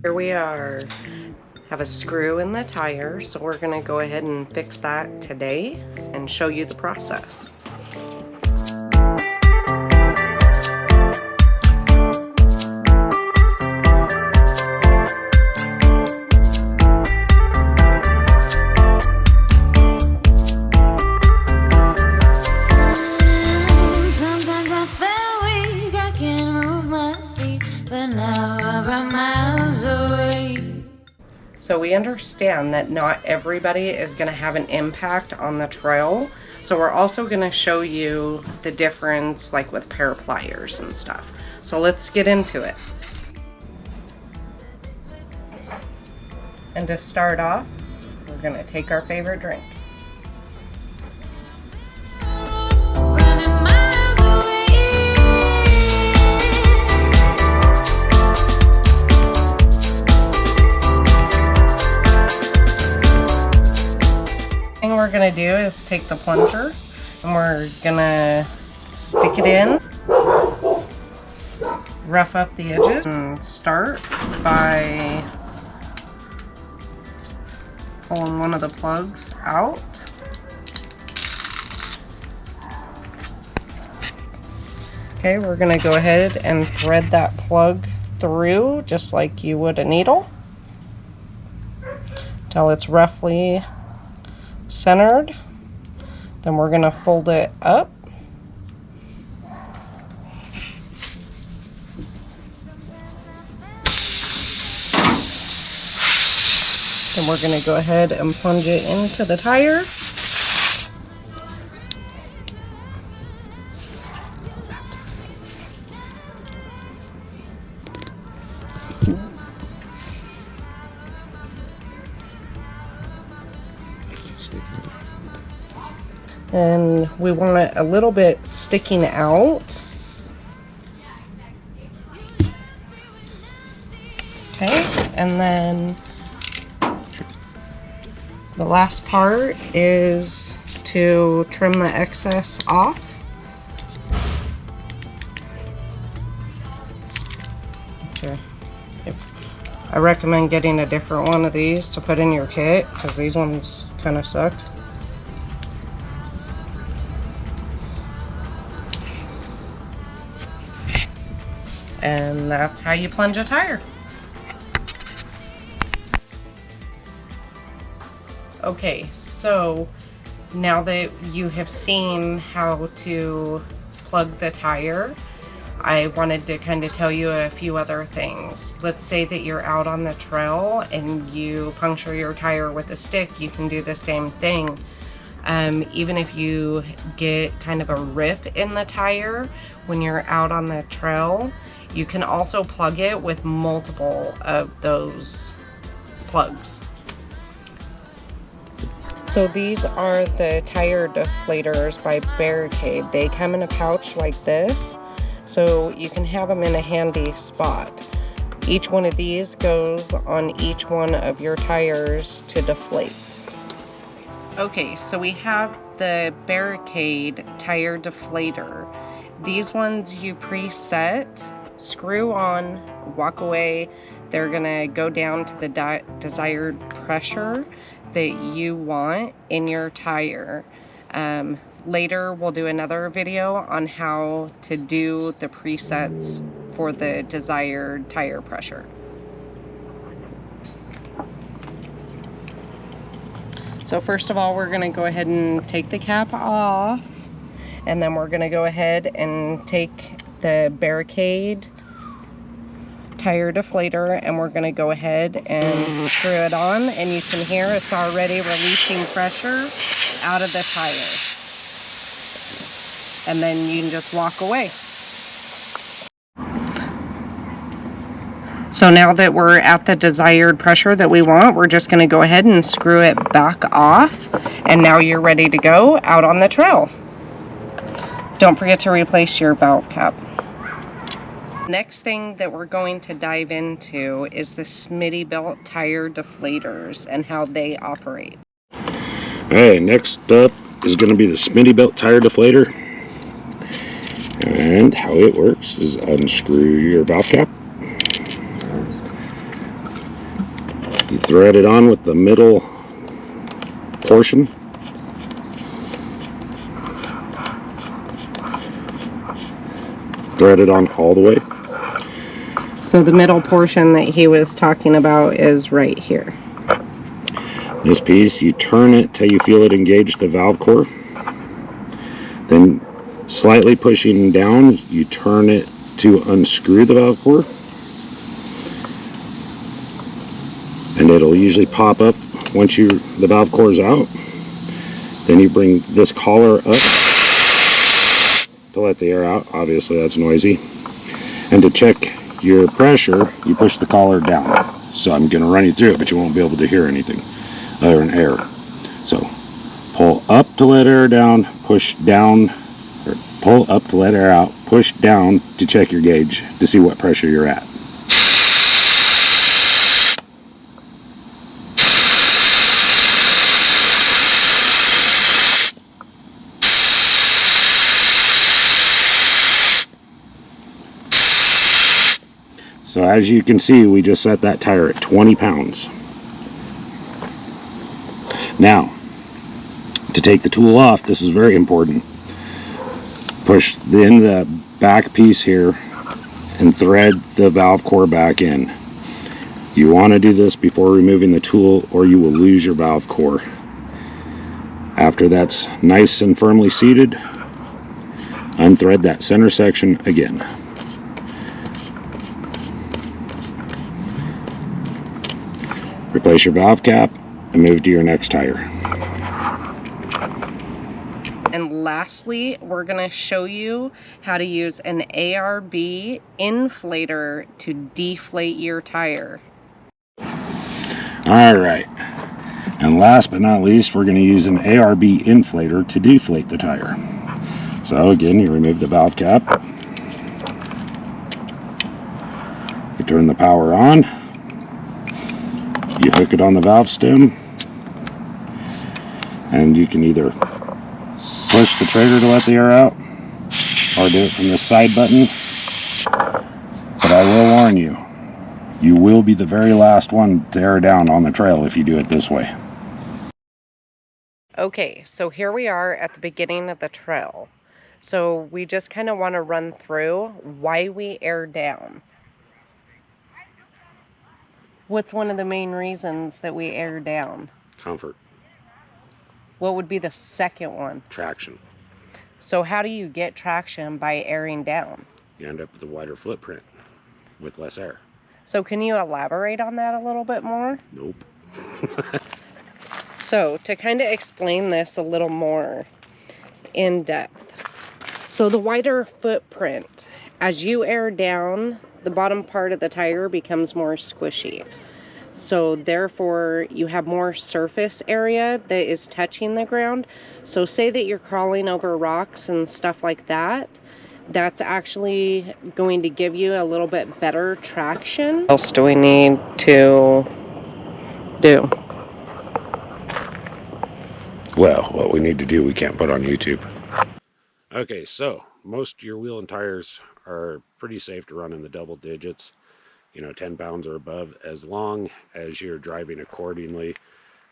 Here we are, have a screw in the tire, so we're gonna go ahead and fix that today and show you the process. So we understand that not everybody is going to have an impact on the trail. So we're also going to show you the difference, like with pair of pliers and stuff. So let's get into it. And to start off, we're going to take our favorite drink. We're gonna do is take the plunger and we're gonna stick it in, rough up the edges, and start by pulling one of the plugs out. Okay, we're gonna go ahead and thread that plug through just like you would a needle till it's roughly centered. Then we're going to fold it up. Then we're going to go ahead and plunge it into the tire. And we want it a little bit sticking out. Okay, and then the last part is to trim the excess off. Okay. I recommend getting a different one of these to put in your kit because these ones kind of suck. And that's how you plunge a tire. Okay, so now that you have seen how to plug the tire, I wanted to kind of tell you a few other things. Let's say that you're out on the trail and you puncture your tire with a stick, you can do the same thing. Even if you get kind of a rip in the tire when you're out on the trail, you can also plug it with multiple of those plugs. So these are the tire deflators by Barricade. They come in a pouch like this, so you can have them in a handy spot. Each one of these goes on each one of your tires to deflate. Okay, so we have the Barricade tire deflator. These ones you preset, screw on, walk away. They're gonna go down to the desired pressure that you want in your tire. Later we'll do another video on how to do the presets for the desired tire pressure. So first of all, we're gonna go ahead and take the cap off, and then we're gonna go ahead and take the Barricade tire deflator and we're going to go ahead and screw it on, and you can hear it's already releasing pressure out of the tire, and then you can just walk away. So now that we're at the desired pressure that we want, we're just going to go ahead and screw it back off, and now you're ready to go out on the trail. Don't forget to replace your valve cap. Next thing that we're going to dive into is the Smittybilt tire deflators and how they operate. Alright, next up is going to be the Smittybilt tire deflator. And how it works is unscrew your valve cap. You thread it on with the middle portion. Thread it on all the way. So the middle portion that he was talking about is right here. This piece, you turn it till you feel it engage the valve core. Then slightly pushing down, you turn it to unscrew the valve core. And it'll usually pop up once the valve core is out. Then you bring this collar up to let the air out. Obviously that's noisy. And to check your pressure, you push the collar down. So I'm going to run you through it, but you won't be able to hear anything other than air. So pull up to let air down, push down, or pull up to let air out, push down to check your gauge to see what pressure you're at. So as you can see, we just set that tire at 20 pounds. Now, to take the tool off, this is very important. Push in the back piece here and thread the valve core back in. You want to do this before removing the tool or you will lose your valve core. After that's nice and firmly seated, unthread that center section again. Replace your valve cap and move to your next tire. And lastly, we're going to show you how to use an ARB inflator to deflate your tire. Alright, and last but not least, we're going to use an ARB inflator to deflate the tire. So again, you remove the valve cap, you turn the power on, you hook it on the valve stem, and you can either push the trigger to let the air out or do it from the side button. But I will warn you, you will be the very last one to air down on the trail if you do it this way. Okay, so here we are at the beginning of the trail. So we just kind of want to run through why we air down. What's one of the main reasons that we air down? Comfort. What would be the second one? Traction. So how do you get traction by airing down? You end up with a wider footprint with less air. So can you elaborate on that a little bit more? Nope. So to kind of explain this a little more in depth. So the wider footprint, as you air down, the bottom part of the tire becomes more squishy. So therefore you have more surface area that is touching the ground. So say that you're crawling over rocks and stuff like that, that's actually going to give you a little bit better traction. What else do we need to do? Well, what we need to do, we can't put on YouTube. Okay, so most of your wheel and tires are pretty safe to run in the double digits, 10 pounds or above, as long as you're driving accordingly.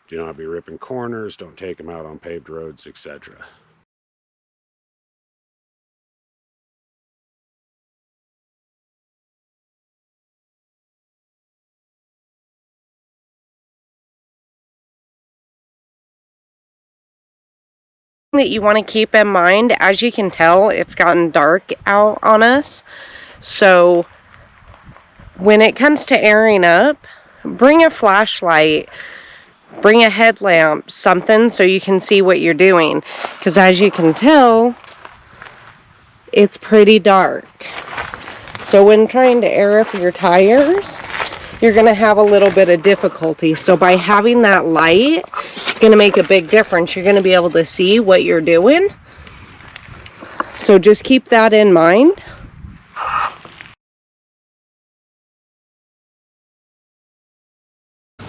Do not be ripping corners, don't take them out on paved roads, etc. That you want to keep in mind, as you can tell, it's gotten dark out on us. So when it comes to airing up, bring a flashlight, bring a headlamp, something so you can see what you're doing. Because as you can tell, it's pretty dark. So when trying to air up your tires, you're going to have a little bit of difficulty. So by having that light, it's going to make a big difference. You're going to be able to see what you're doing. So just keep that in mind.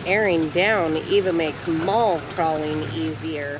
Airing down even makes mall crawling easier.